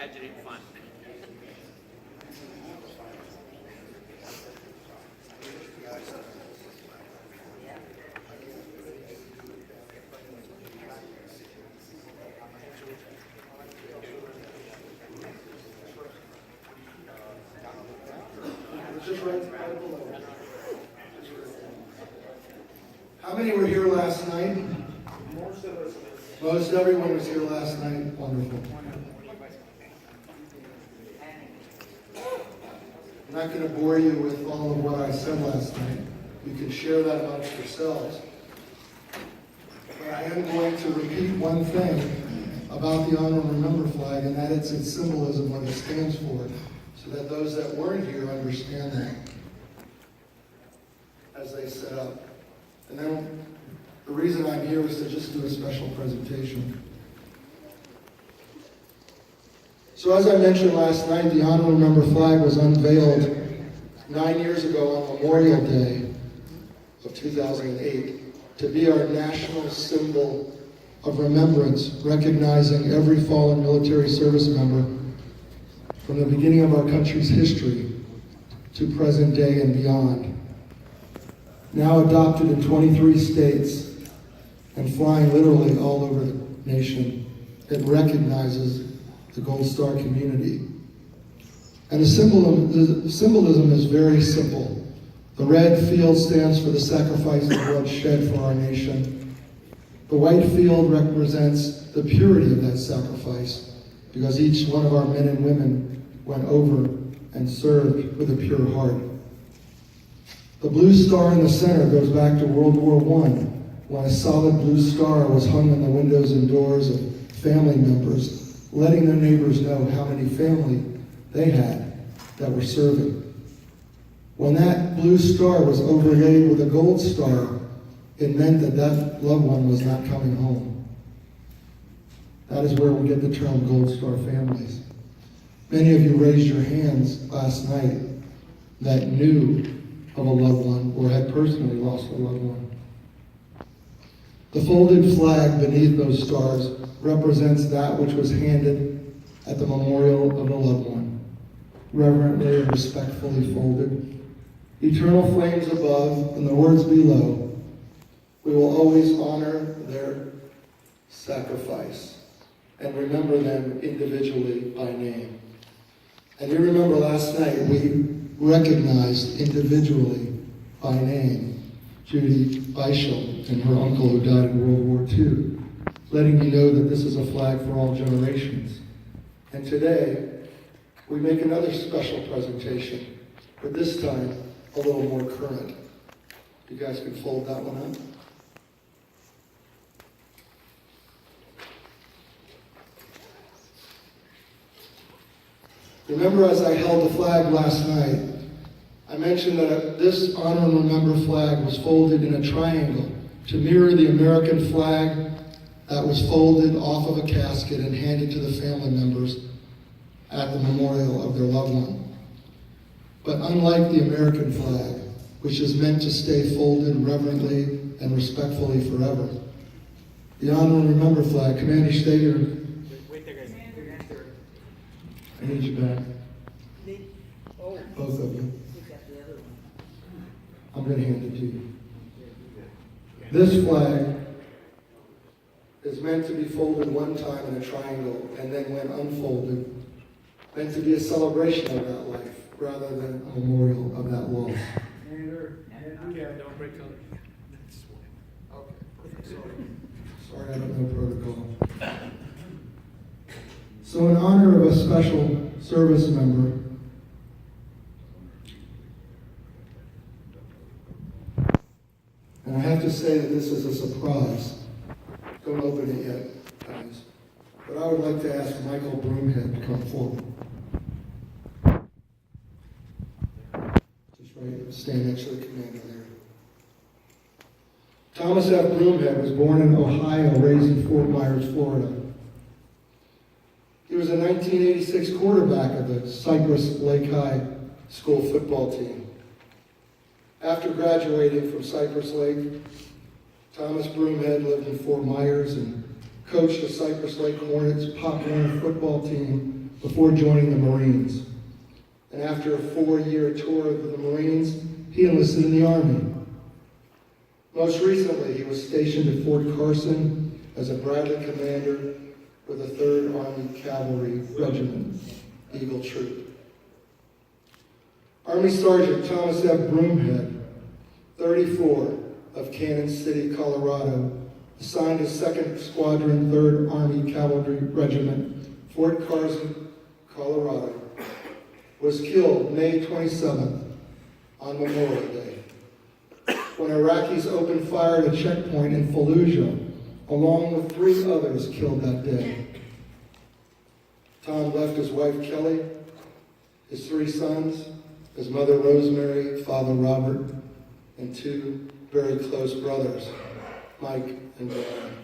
Imagine it fun. Just right below. How many were here last night? Most everyone was here last night. Wonderful. I'm not going to bore you with all of what I said last night. You can share that amongst yourselves. But I am going to repeat one thing about the Honor and Remember flag, and that it's its symbolism, what it stands for, so that those that weren't here understand that as they set up. And then the reason I'm here is to just do a special presentation. So as I mentioned last night, the Honor and Remember flag was unveiled 9 years ago on Memorial Day of 2008 to be our national symbol of remembrance, recognizing every fallen military service member from the beginning of our country's history to present day and beyond. Now adopted in 23 states and flying literally all over the nation, it recognizes the Gold Star community. And the symbolism is very simple. The red field stands for the sacrifice of blood shed for our nation. The white field represents the purity of that sacrifice, because each one of our men and women went over and served with a pure heart. The blue star in the center goes back to World War I, when a solid blue star was hung on the windows and doors of family members, letting their neighbors know how many family they had that were serving. When that blue star was overlaid with a gold star, it meant that that loved one was not coming home. That is where we get the term Gold Star families. Many of you raised your hands last night that knew of a loved one or had personally lost a loved one. The folded flag beneath those stars represents that which was handed at the memorial of the loved one, reverently and respectfully folded. Eternal flames above and the words below. We will always honor their sacrifice and remember them individually by name. And you remember last night we recognized individually by name Judy Beischel and her uncle who died in World War II, letting you know that this is a flag for all generations. And today, we make another special presentation, but this time a little more current. You guys can fold that one up. Remember, as I held the flag last night, I mentioned that this Honor and Remember flag was folded in a triangle to mirror the American flag that was folded off of a casket and handed to the family members at the memorial of their loved one. But unlike the American flag, which is meant to stay folded reverently and respectfully forever, the Honor and Remember flag, Commander Stager, I need you back. Both of you. I'm going to hand it to you. This flag is meant to be folded one time in a triangle and then when unfolded, meant to be a celebration of that life rather than a memorial of that loss. Don't break colors. Okay. Sorry, I don't know protocol. So in honor of a special service member, and I have to say that this is a surprise. Don't open it yet, guys. But I would like to ask Michael Broomhead to come forward. Just right, stand next to the commander there. Thomas F. Broomhead was born in Ohio, raised in Fort Myers, Florida. He was a 1986 quarterback of the Cypress Lake High School football team. After graduating from Cypress Lake, Thomas Broomhead lived in Fort Myers and coached the Cypress Lake Hornets Pop Warner football team before joining the Marines. And after a 4-year tour of the Marines, he enlisted in the Army. Most recently, he was stationed at Fort Carson as a Bradley commander with the 3rd Army Cavalry Regiment, Eagle Troop. Army Sergeant Thomas F. Broomhead, 34, of Cannon City, Colorado, assigned to 2nd Squadron, 3rd Army Cavalry Regiment, Fort Carson, Colorado, was killed May 27th on Memorial Day, when Iraqis opened fire at a checkpoint in Fallujah, along with 3 others killed that day. Tom left his wife Kelly, his 3 sons, his mother Rosemary, father Robert, and 2 very close brothers, Mike and Brian.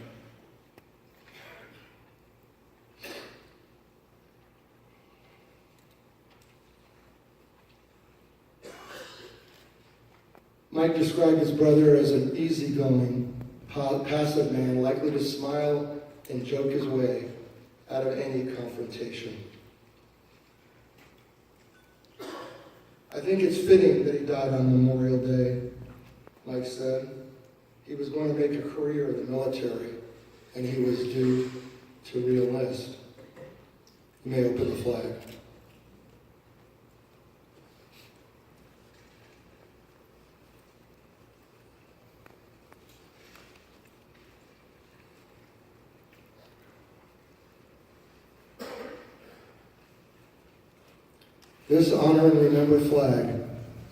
Mike described his brother as an easygoing, passive man, likely to smile and joke his way out of any confrontation. I think it's fitting that he died on Memorial Day. Mike said he was going to make a career in the military, and he was due to re-enlist. You may open the flag. This honor and remember flag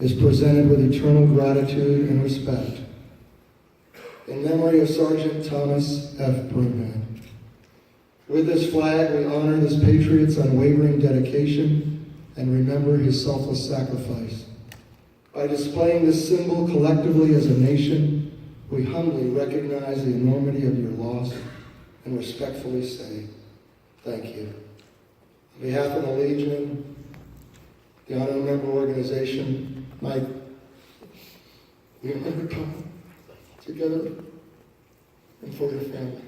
is presented with eternal gratitude and respect in memory of Sergeant Thomas F. Broomhead. With this flag, we honor this patriot's unwavering dedication and remember his selfless sacrifice. By displaying this symbol collectively as a nation, we humbly recognize the enormity of your loss and respectfully say, thank you. On behalf of the Legion, the Honor Member Organization, Mike, we honor come together and for your family.